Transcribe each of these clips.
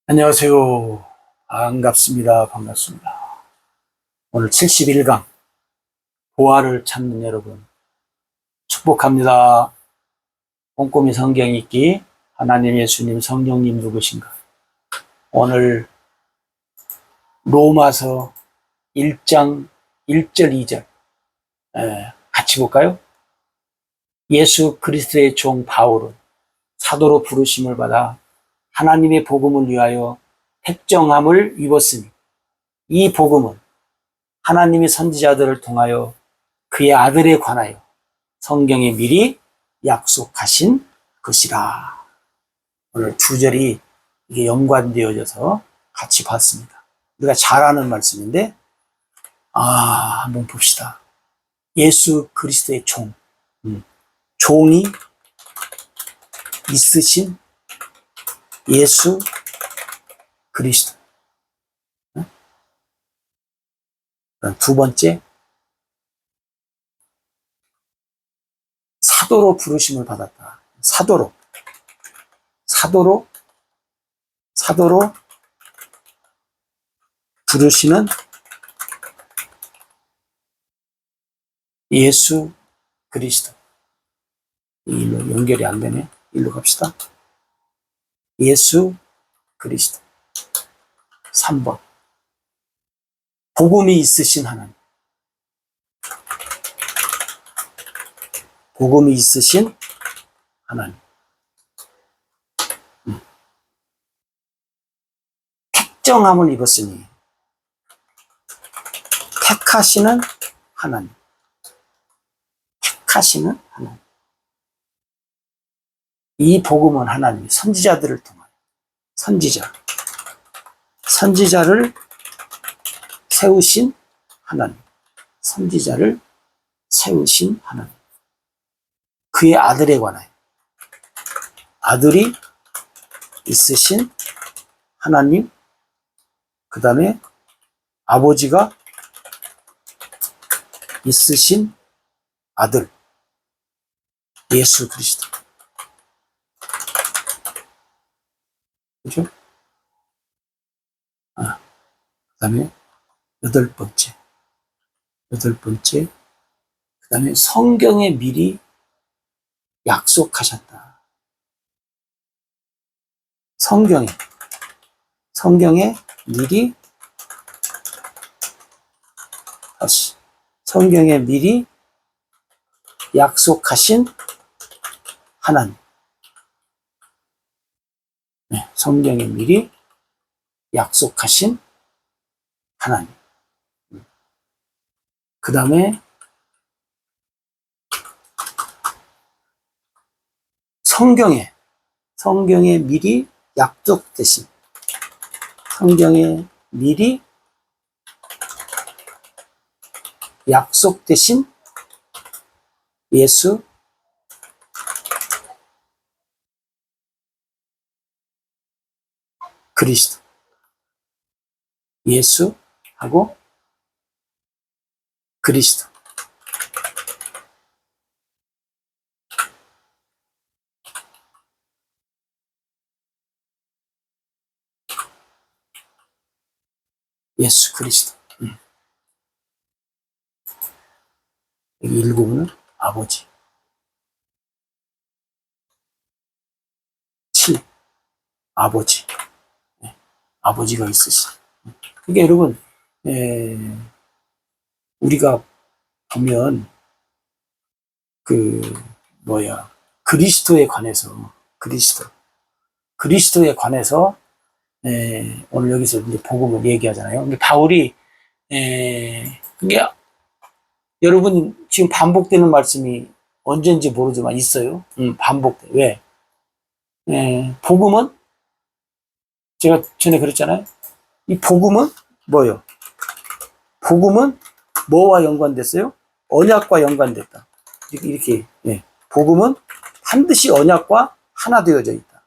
안녕하세요. 반갑습니다. 반갑습니다. 오늘 71강 보화를 찾는 여러분 축복합니다. 꼼꼼히 성경 읽기 하나님, 예수님, 성령님 누구신가? 오늘 로마서 1장 1절 2절 같이 볼까요? 예수 그리스도의 종 바울은 사도로 부르심을 받아 하나님의 복음을 위하여 택정함을 입었으니 이 복음은 하나님이 선지자들을 통하여 그의 아들에 관하여 성경에 미리 약속하신 것이라. 오늘 두 절이 이게 연관되어져서 같이 봤습니다. 우리가 잘 아는 말씀인데 한번 봅시다. 예수 그리스도의 종, 종이 있으신 예수 그리스도. 두 번째, 사도로 부르심을 받았다. 사도로 부르시는 예수 그리스도. 일로 연결이 안 되네. 일로 갑시다. 예수 그리스도. 3번. 복음이 있으신 하나님. 복음이 있으신 하나님. 택정함을 입었으니 택하시는 하나님. 택하시는 하나님. 이 복음은 하나님이 선지자들을 통하여 선지자를 세우신 하나님. 선지자를 세우신 하나님. 그의 아들에 관하여 아들이 있으신 하나님. 그 다음에 아버지가 있으신 아들 예수 그리스도. 그죠? 그 다음에 여덟 번째, 그 다음에 성경에 미리 약속하셨다. 성경에 미리, 성경에 미리 약속하신 하나님. 네, 성경에 미리 약속하신 하나님. 그 다음에 성경에 미리 약속되신, 성경에 미리 약속되신 예수 그리스도. 예수하고 그리스도. 예수 그리스도. 여기 읽으면 아버지. 7. 아버지. 아버지가 있으신. 그러니까 여러분, 우리가 보면 그리스도에 관해서 오늘 여기서 이제 복음을 얘기하잖아요. 근데 바울이 그게 여러분 지금 반복되는 말씀이 언제인지 모르지만 있어요. 반복돼. 왜? 복음은 제가 전에 그랬잖아요. 이 복음은 뭐예요? 복음은 뭐와 연관됐어요? 언약과 연관됐다. 이렇게 복음은 반드시 언약과 하나 되어져 있다.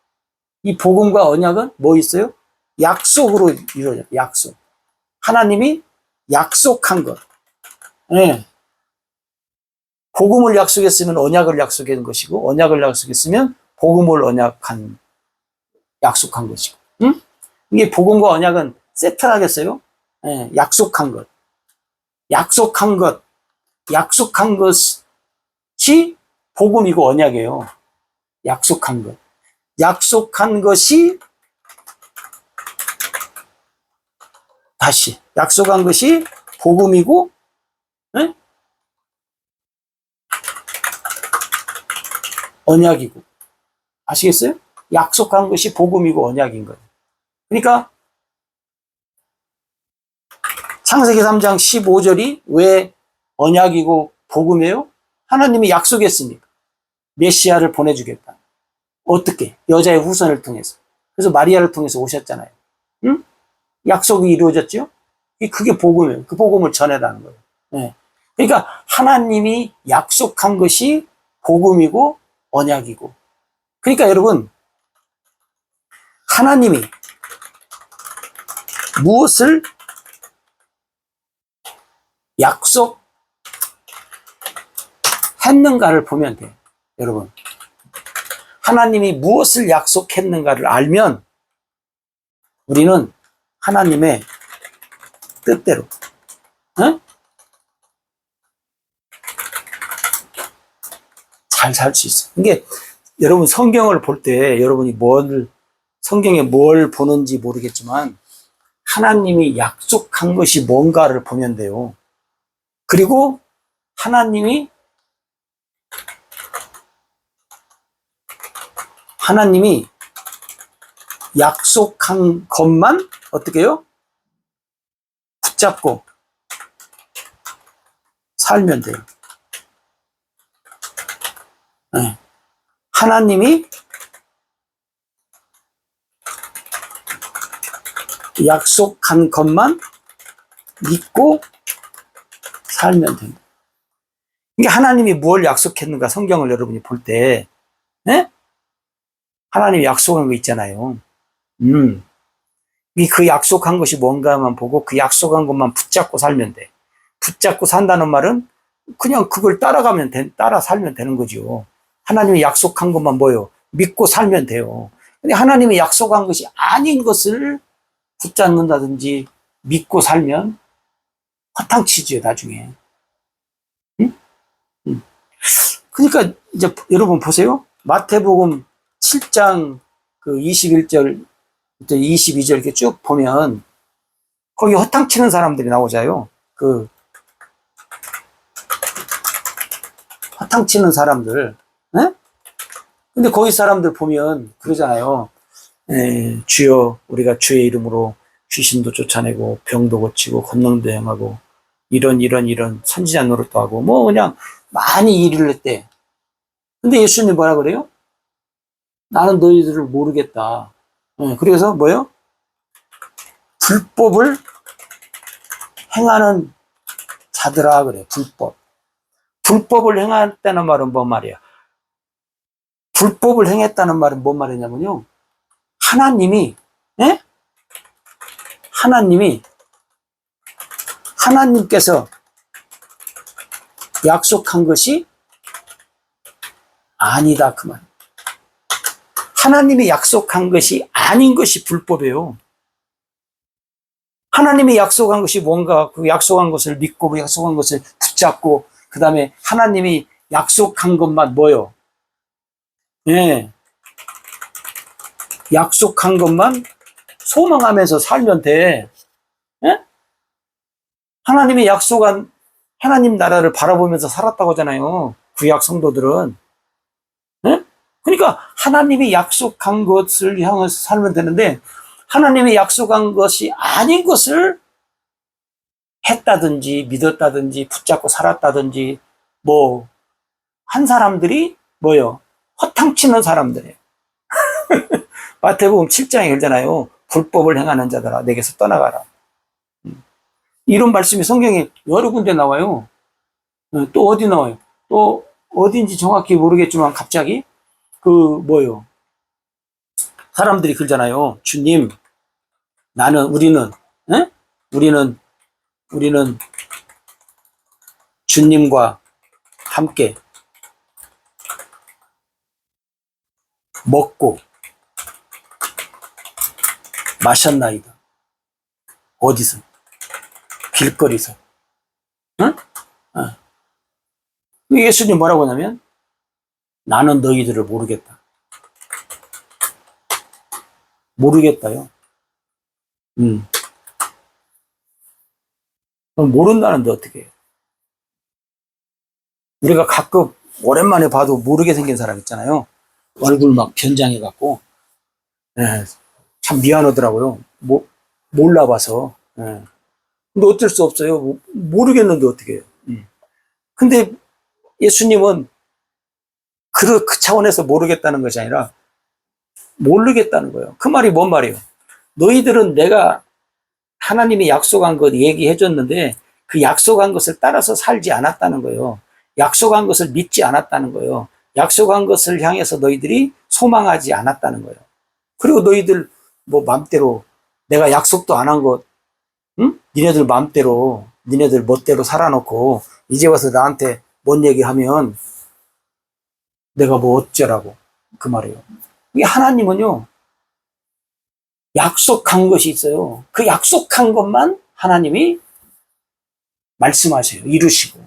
이 복음과 언약은 뭐 있어요? 약속으로 이루어져요. 약속. 하나님이 약속한 것. 복음을 약속했으면 언약을 약속한 것이고, 언약을 약속했으면 복음을 약속한 것이고. 이게 복음과 언약은 세트라겠어요? 예, 약속한 것. 약속한 것. 약속한 것이 복음이고 언약이에요. 약속한 것. 약속한 것이 다시 약속한 것이 복음이고, 예? 언약이고. 아시겠어요? 약속한 것이 복음이고 언약인 거예요. 그러니까 창세기 3장 15절이 왜 언약이고 복음이에요? 하나님이 약속했으니까. 메시아를 보내주겠다. 어떻게? 여자의 후손을 통해서. 그래서 마리아를 통해서 오셨잖아요. 응? 약속이 이루어졌죠? 그게 복음이에요. 그 복음을 전해라는 거예요. 네. 그러니까 하나님이 약속한 것이 복음이고 언약이고. 그러니까 여러분, 하나님이 무엇을 약속했는가를 보면 돼요. 여러분, 하나님이 무엇을 약속했는가를 알면 우리는 하나님의 뜻대로, 응? 잘 살 수 있어요. 이게 여러분 성경을 볼 때 여러분이 성경에 뭘 보는지 모르겠지만 하나님이 약속한 것이 뭔가를 보면 돼요. 그리고 하나님이 약속한 것만 어떻게 해요? 붙잡고 살면 돼요. 네. 하나님이 약속한 것만 믿고 살면 됩니다. 이게 하나님이 뭘 약속했는가 성경을 여러분이 볼 때, 네? 하나님이 약속한 거 있잖아요. 그 약속한 것이 뭔가만 보고 그 약속한 것만 붙잡고 살면 돼. 붙잡고 산다는 말은 그냥 그걸 따라 살면 되는 거죠. 하나님이 약속한 것만 뭐요? 믿고 살면 돼요. 근데 하나님이 약속한 것이 아닌 것을 붙잡는다든지 믿고 살면 허탕치지요, 나중에. 응? 응. 그러니까 이제 여러분 보세요. 마태복음 7장 그 21절, 22절 이렇게 쭉 보면 거기 허탕치는 사람들이 나오잖아요. 그 허탕치는 사람들. 에? 근데 거기 사람들 보면 그러잖아요. 주여 우리가 주의 이름으로 귀신도 쫓아내고 병도 고치고 권능도 행하고 이런 선지자 노릇도 하고 뭐 그냥 많이 일을 했대. 근데 예수님이 뭐라 그래요? 나는 너희들을 모르겠다. 그래서 뭐요? 불법을 행하는 자들아 그래. 불법을 행했다는 말은 뭔 말이야? 불법을 행했다는 말은 뭔 말이냐면요. 하나님이 예? 하나님께서 약속한 것이 아니다 그 말. 하나님이 약속한 것이 아닌 것이 불법이에요. 하나님이 약속한 것이 뭔가 그 약속한 것을 믿고 그 약속한 것을 붙잡고 그 다음에 하나님이 약속한 것만 뭐요? 예, 약속한 것만 소망하면서 살면 돼. 예? 하나님이 약속한 하나님 나라를 바라보면서 살았다고 하잖아요. 구약 성도들은. 예? 그러니까 하나님이 약속한 것을 향해서 살면 되는데 하나님이 약속한 것이 아닌 것을 했다든지 믿었다든지 붙잡고 살았다든지 뭐 한 사람들이 뭐요? 허탕치는 사람들이에요. 마태복음 7장에 그러잖아요. 불법을 행하는 자들아 내게서 떠나가라. 이런 말씀이 성경에 여러 군데 나와요. 또 어디 나와요? 또 어딘지 정확히 모르겠지만 갑자기 그 뭐요? 사람들이 그러잖아요. 주님, 우리는 에? 우리는 주님과 함께 먹고 마셨나이다. 어디서? 길거리에서. 응? 예수님 뭐라고 하냐면 나는 너희들을 모르겠다. 모르겠다요. 그럼 모른다는데 어떻게 해요? 우리가 가끔 오랜만에 봐도 모르게 생긴 사람 있잖아요. 얼굴 막 변장해갖고. 예, 참 미안하더라고요. 몰라봐서. 예. 근데 어쩔 수 없어요. 모르겠는데 어떻게 해요. 근데 예수님은 그 차원에서 모르겠다는 것이 아니라 모르겠다는 거예요. 그 말이 뭔 말이에요? 너희들은 내가 하나님이 약속한 것 얘기해 줬는데 그 약속한 것을 따라서 살지 않았다는 거예요. 약속한 것을 믿지 않았다는 거예요. 약속한 것을 향해서 너희들이 소망하지 않았다는 거예요. 그리고 너희들 뭐 맘대로 내가 약속도 안 한 것, 응? 니네들 맘대로 니네들 멋대로 살아놓고 이제 와서 나한테 뭔 얘기하면 내가 뭐 어쩌라고 그 말이에요. 이게 하나님은요 약속한 것이 있어요. 그 약속한 것만 하나님이 말씀하세요. 이루시고.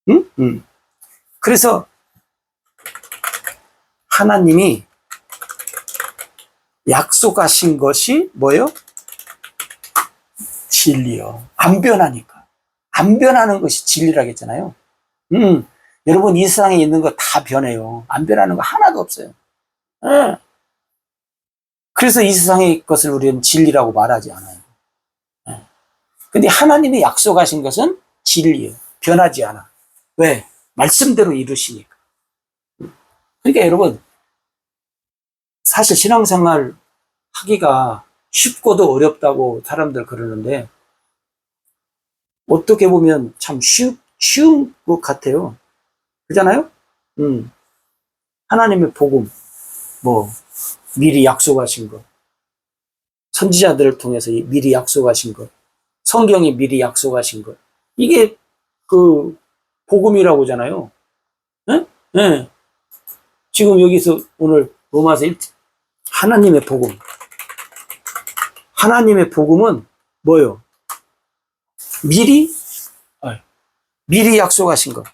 응? 응. 그래서 하나님이 약속하신 것이 뭐예요? 진리요. 안 변하니까. 안 변하는 것이 진리라고 했잖아요. 여러분 이 세상에 있는 거 다 변해요. 안 변하는 거 하나도 없어요. 응. 그래서 이 세상의 것을 우리는 진리라고 말하지 않아요. 응. 근데 하나님이 약속하신 것은 진리예요. 변하지 않아. 왜? 말씀대로 이루시니까. 그러니까 여러분 사실 신앙생활 하기가 쉽고도 어렵다고 사람들 그러는데 어떻게 보면 참 쉬운 것 같아요. 그렇잖아요? 하나님의 복음, 뭐 미리 약속하신 것, 선지자들을 통해서 미리 약속하신 것, 성경이 미리 약속하신 것, 이게 그 복음이라고 하잖아요. 예? 예. 지금 여기서 오늘 로마서 1, 하나님의 복음. 하나님의 복음은 뭐예요? 미리 약속하신 것.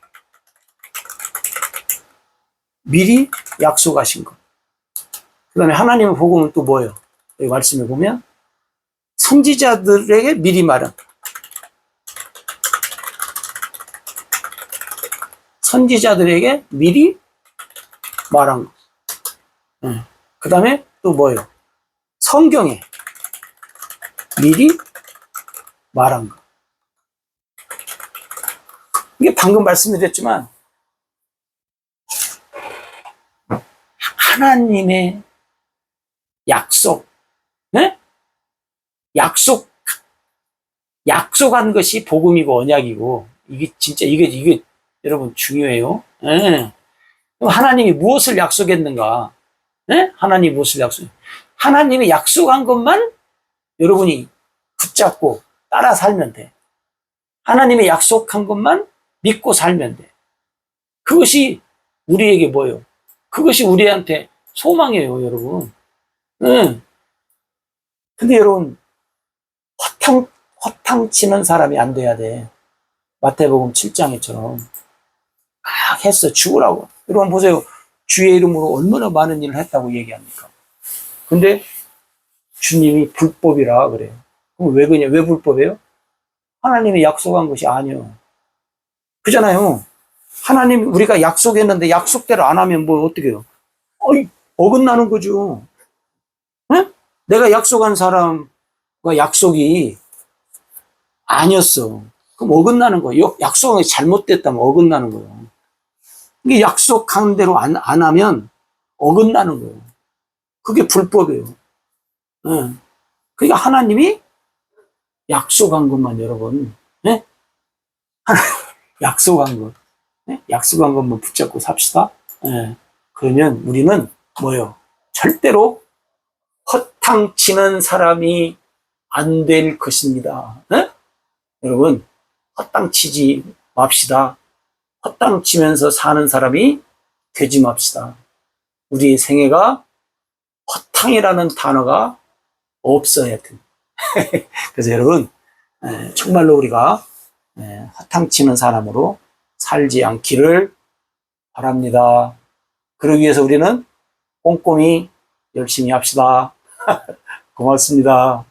미리 약속하신 것. 그 다음에 하나님의 복음은 또 뭐예요? 여기 말씀에 보면 선지자들에게 미리 말한 선지자들에게 미리 말한 것. 그 다음에 또 뭐예요? 성경에 미리 말한 것. 이게 방금 말씀드렸지만 하나님의 약속, 네? 약속한 것이 복음이고 언약이고 이게 진짜 이게 여러분 중요해요. 네. 하나님이 무엇을 약속했는가? 네? 하나님이 무엇을 하나님이 약속한 것만 여러분이 붙잡고 따라 살면 돼. 하나님이 약속한 것만 믿고 살면 돼. 그것이 우리에게 뭐예요? 그것이 우리한테 소망이에요, 여러분. 응. 근데 여러분, 허탕 치는 사람이 안 돼야 돼. 마태복음 7장에처럼. 했어, 죽으라고. 여러분 보세요. 주의 이름으로 얼마나 많은 일을 했다고 얘기합니까? 근데 주님이 불법이라 그래요. 그럼 왜 그냐? 왜 불법이에요? 하나님이 약속한 것이 아니요. 그잖아요. 하나님 우리가 약속했는데 약속대로 안 하면 뭐 어떻게 해요? 어긋나는 거죠. 네? 내가 약속한 사람과 약속이 아니었어. 그럼 어긋나는 거예요. 약속이 잘못됐다면 어긋나는 거예요. 이게 약속한 대로 안 하면 어긋나는 거예요. 그게 불법이에요. 네. 그러니까 하나님이 약속한 것만 여러분, 네? 약속한 것, 네? 약속한 것만 붙잡고 삽시다. 네. 그러면 우리는 뭐예요? 절대로 허탕치는 사람이 안 될 것입니다. 네? 여러분 허탕치지 맙시다. 허탕치면서 사는 사람이 되지 맙시다. 우리 생애가 허탕이라는 단어가 없어요. 하여튼. 그래서 여러분, 정말로 우리가 허탕치는 사람으로 살지 않기를 바랍니다. 그러기 위해서 우리는 꼼꼼히 열심히 합시다. 고맙습니다.